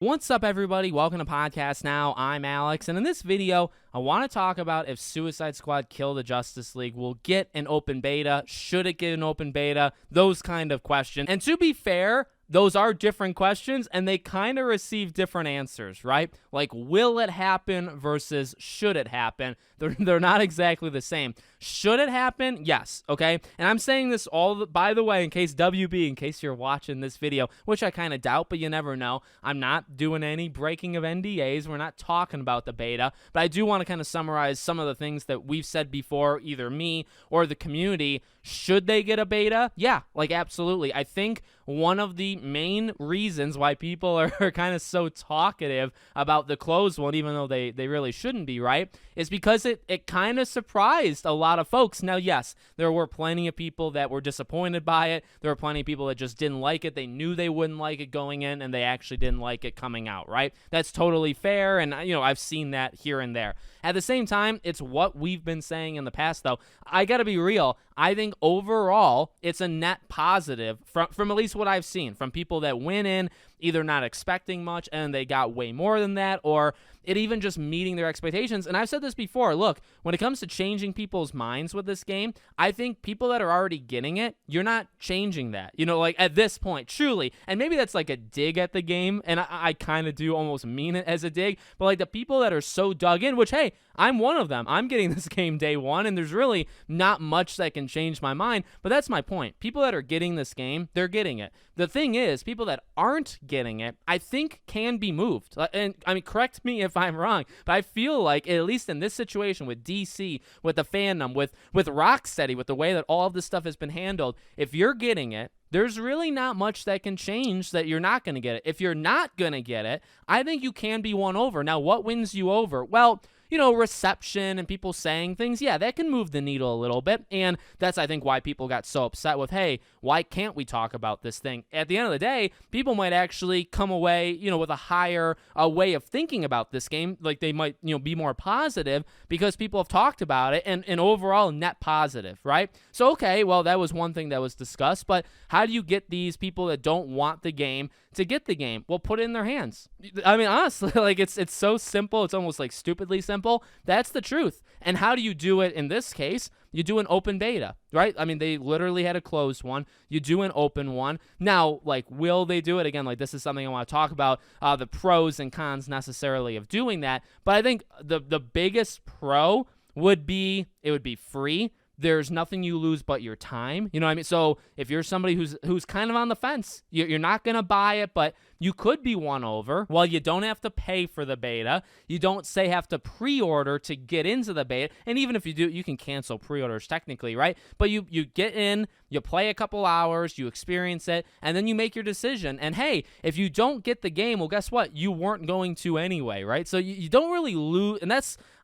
What's up, everybody? Welcome to Podcast Now. I'm Alex, and in this video, I want to talk about if Suicide Squad Kill the Justice League will get an open beta. Should it get an open beta? Those kind of questions. And to be fair, those are different questions, and they kind of receive different answers, right? Like, will it happen versus should it happen? They're not exactly the same. Should it happen? Yes, okay? And I'm saying this by the way, in case you're watching this video, which I kind of doubt, but you never know. I'm not doing any breaking of NDAs. We're not talking about the beta, but I do want to kind of summarize some of the things that we've said before, either me or the community. Should they get a beta? Yeah, like absolutely. I think one of the main reasons why people are kind of so talkative about the closed one, even though they really shouldn't be, right, is because it kind of surprised a lot of folks. Now, yes, there were plenty of people that were disappointed by it. There were plenty of people that just didn't like it. They knew they wouldn't like it going in, and they actually didn't like it coming out, right? That's totally fair, and, I've seen that here and there. At the same time, it's what we've been saying in the past, though. I got to be real. I think overall, it's a net positive from at least what I've seen from people that went in either not expecting much and they got way more than that, or it even just meeting their expectations. And I've said this before, look, when it comes to changing people's minds with this game, I think people that are already getting it, you're not changing that, like at this point, truly. And maybe that's like a dig at the game, and I kind of do almost mean it as a dig, but like the people that are so dug in, which, hey, I'm one of them. I'm getting this game day one, and there's really not much that can change my mind, but that's my point. People that are getting this game, they're getting it. The thing is, people that aren't getting it, I think can be moved. And I mean, correct me if I'm wrong, but I feel like, at least in this situation with DC, with the fandom, with Rocksteady, with the way that all of this stuff has been handled, if you're getting it, there's really not much that can change that you're not going to get it. If you're not going to get it, I think you can be won over. Now, what wins you over? Well, reception and people saying things, yeah, that can move the needle a little bit. And that's, I think, why people got so upset with, hey, why can't we talk about this thing? At the end of the day, people might actually come away, with a higher way of thinking about this game. Like they might, be more positive because people have talked about it and overall net positive, right? So, okay, well, that was one thing that was discussed, but how do you get these people that don't want the game to get the game? Well, put it in their hands. I mean, honestly, like it's so simple. It's almost like stupidly simple. That's the truth. And how do you do it in this case? You do an open beta, right? I mean, they literally had a closed one. You do an open one. Now, like, will they do it? Again, like, this is something I want to talk about, the pros and cons necessarily of doing that. But I think the biggest pro would be, it would be free. There's nothing you lose but your time. You know what I mean? So if you're somebody who's kind of on the fence, you're not going to buy it, but you could be won over. Well, you don't have to pay for the beta. You don't have to pre-order to get into the beta. And even if you do, you can cancel pre-orders technically, right? But you get in, you play a couple hours, you experience it, and then you make your decision. And hey, if you don't get the game, well, guess what? You weren't going to anyway, right? So you don't really lose. And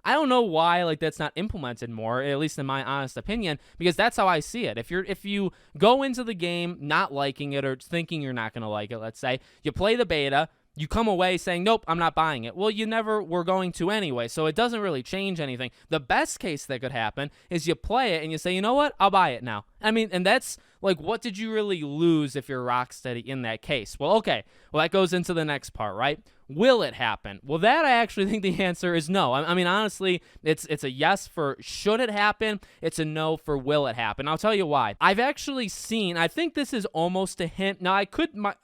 I don't know why like that's not implemented more, at least in my honest opinion, because that's how I see it. If you go into the game not liking it or thinking you're not going to like it, let's say, you play the beta, you come away saying, nope, I'm not buying it. Well, you never were going to anyway, so it doesn't really change anything. The best case that could happen is you play it and you say, you know what, I'll buy it now. I mean, and that's like, what did you really lose if you're Rocksteady in that case? Well, okay, well, that goes into the next part, right? Will it happen? Well, that I actually think the answer is no. I mean, honestly, it's a yes for should it happen. It's a no for will it happen. I'll tell you why. I've actually seen, I think this is almost a hint. Now,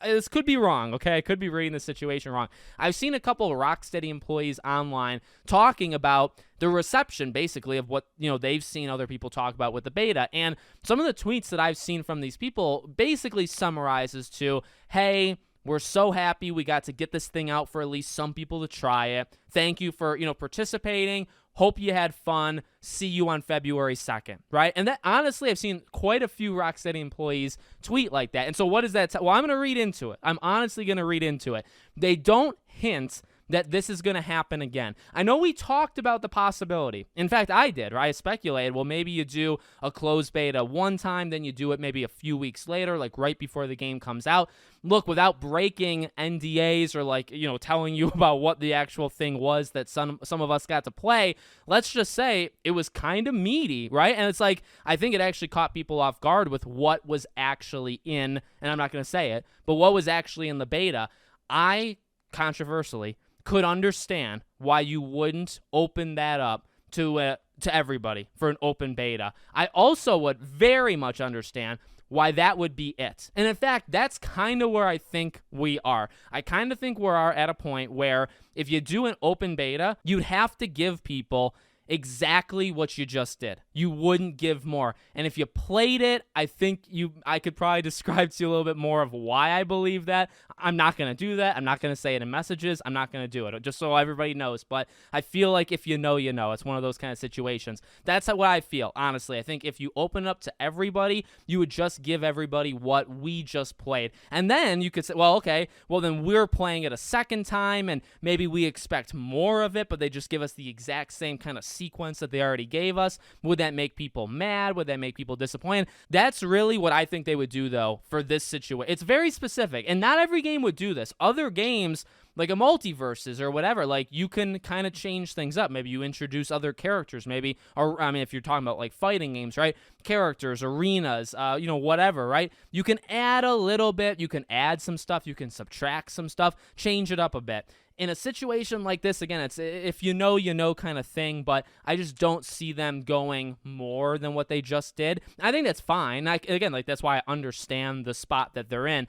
this could be wrong, okay? I could be reading the situation wrong. I've seen a couple of Rocksteady employees online talking about the reception, basically, of what, they've seen other people talk about with the beta. And some of the tweets that I've seen from these people basically summarizes to, hey, we're so happy we got to get this thing out for at least some people to try it. Thank you for, participating. Hope you had fun. See you on February 2nd, right? And that, honestly, I've seen quite a few Rocksteady employees tweet like that. And so what does that well, I'm going to read into it. I'm honestly going to read into it. They don't hint that this is going to happen again. I know we talked about the possibility. In fact, I did, right? I speculated, well, maybe you do a closed beta one time, then you do it maybe a few weeks later, like right before the game comes out. Look, without breaking NDAs or like, telling you about what the actual thing was that some of us got to play, let's just say it was kind of meaty, right? And it's like, I think it actually caught people off guard with what was actually in, and I'm not going to say it, but what was actually in the beta. I controversially, could understand why you wouldn't open that up to everybody for an open beta. I also would very much understand why that would be it. And in fact, that's kind of where I think we are. I kind of think we are at a point where if you do an open beta, you'd have to give people exactly what you just did. You wouldn't give more. And if you played it, I think I could probably describe to you a little bit more of why I believe that. I'm not going to do that. I'm not going to say it in messages. I'm not going to do it, just so everybody knows. But I feel like if you know, you know. It's one of those kind of situations. That's what I feel, honestly. I think if you open up to everybody, you would just give everybody what we just played. And then you could say, well, okay, well, then we're playing it a second time, and maybe we expect more of it, but they just give us the exact same kind of sequence that they already gave us. Would that make people mad? Would that make people disappointed? That's really what I think they would do, though, for this situation. It's very specific, and not every game would do this. Other games, like a Multiverses or whatever, like you can kind of change things up. Maybe you introduce other characters, maybe, or I mean, if you're talking about like fighting games, right? Characters, arenas, whatever, right? You can add a little bit, you can add some stuff, you can subtract some stuff, change it up a bit. In a situation like this, again, it's if you know, you know kind of thing, but I just don't see them going more than what they just did. I think that's fine. Again, that's why I understand the spot that they're in.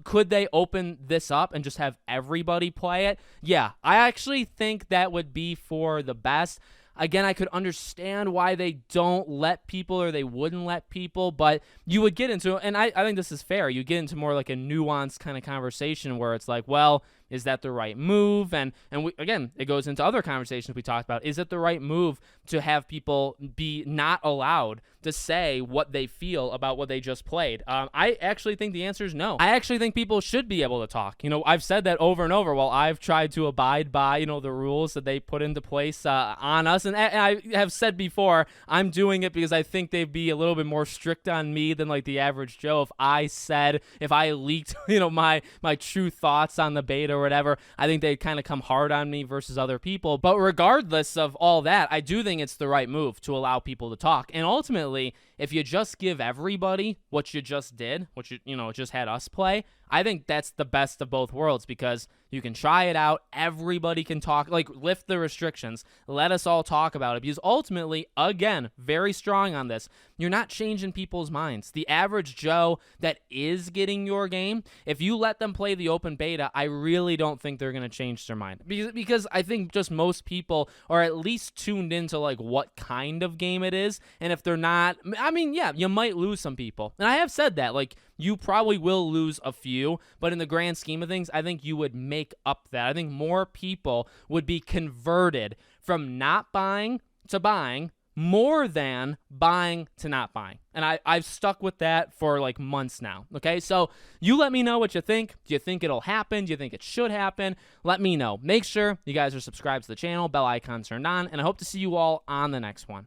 Could they open this up and just have everybody play it? Yeah, I actually think that would be for the best. Again, I could understand why they don't let people or they wouldn't let people, but you would get into, and I think this is fair, you get into more like a nuanced kind of conversation where it's like, well, is that the right move? And again, it goes into other conversations we talked about. Is it the right move to have people be not allowed to say what they feel about what they just played? I actually think the answer is no. I actually think people should be able to talk. I've said that over and over while I've tried to abide by, the rules that they put into place on us. And I have said before, I'm doing it because I think they'd be a little bit more strict on me than like the average Joe. If I leaked, my true thoughts on the beta or whatever, I think they'd kind of come hard on me versus other people. But regardless of all that, I do think it's the right move to allow people to talk. And ultimately, if you just give everybody what you just did, what you just had us play, I think that's the best of both worlds because you can try it out. Everybody can talk, like lift the restrictions. Let us all talk about it because ultimately, again, very strong on this. You're not changing people's minds. The average Joe that is getting your game, if you let them play the open beta, I really don't think they're going to change their mind because I think just most people are at least tuned into like what kind of game it is. And if they're not, I mean, yeah, you might lose some people. And I have said that, like, you probably will lose a few, but in the grand scheme of things, I think you would make up that. I think more people would be converted from not buying to buying more than buying to not buying. And I've stuck with that for like months now. Okay, so you let me know what you think. Do you think it'll happen? Do you think it should happen? Let me know. Make sure you guys are subscribed to the channel, bell icon turned on, and I hope to see you all on the next one.